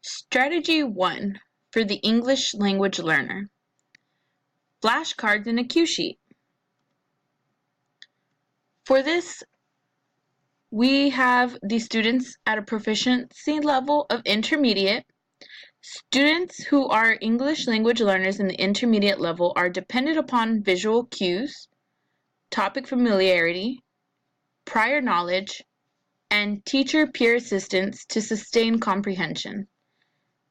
Strategy 1 for the English language learner. Flashcards in a cue sheet. For this, we have the students at a proficiency level of intermediate. Students who are English language learners in the intermediate level are dependent upon visual cues, topic familiarity, prior knowledge, and teacher-peer assistance to sustain comprehension.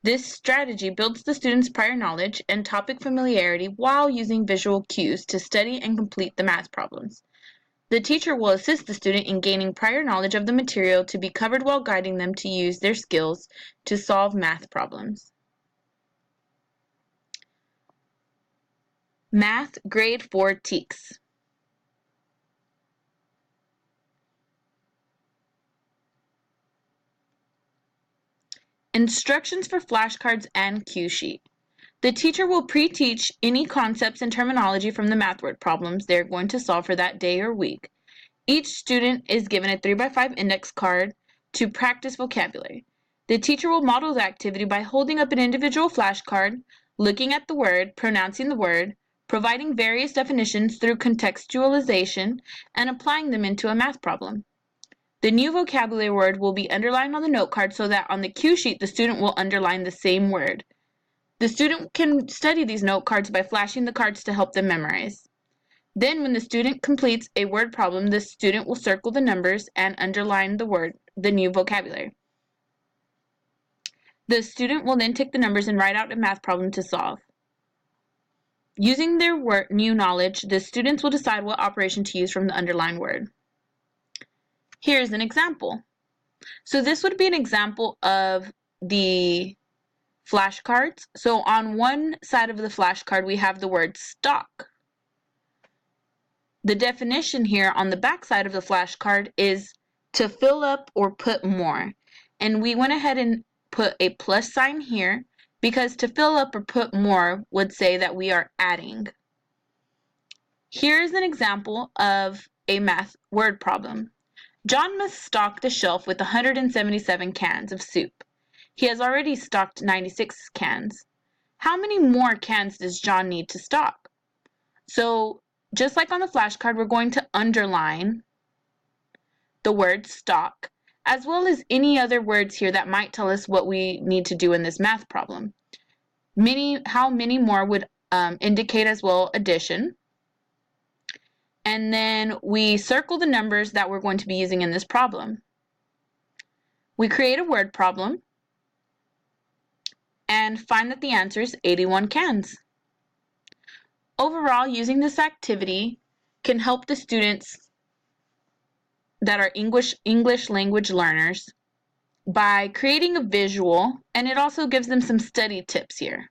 This strategy builds the student's prior knowledge and topic familiarity while using visual cues to study and complete the math problems. The teacher will assist the student in gaining prior knowledge of the material to be covered while guiding them to use their skills to solve math problems. Math Grade 4 TEKS. Instructions for flashcards and cue sheet. The teacher will pre-teach any concepts and terminology from the math word problems they're going to solve for that day or week. Each student is given a 3x5 index card to practice vocabulary. The teacher will model the activity by holding up an individual flashcard, looking at the word, pronouncing the word, providing various definitions through contextualization, and applying them into a math problem. The new vocabulary word will be underlined on the note card so that on the cue sheet the student will underline the same word. The student can study these note cards by flashing the cards to help them memorize. Then when the student completes a word problem, the student will circle the numbers and underline the new vocabulary. The student will then take the numbers and write out a math problem to solve. Using their new knowledge, the students will decide what operation to use from the underlined word. Here's an example. So this would be an example of the flashcards. So on one side of the flashcard, we have the word stock. The definition here on the back side of the flashcard is to fill up or put more. And we went ahead and put a plus sign here because to fill up or put more would say that we are adding. Here's an example of a math word problem. John must stock the shelf with 177 cans of soup. He has already stocked 96 cans. How many more cans does John need to stock? So, just like on the flashcard, we're going to underline the word stock, as well as any other words here that might tell us what we need to do in this math problem. How many more would indicate as well addition. And then we circle the numbers that we're going to be using in this problem. We create a word problem and find that the answer is 81 cans. Overall, using this activity can help the students that are English language learners by creating a visual, and it also gives them some study tips here.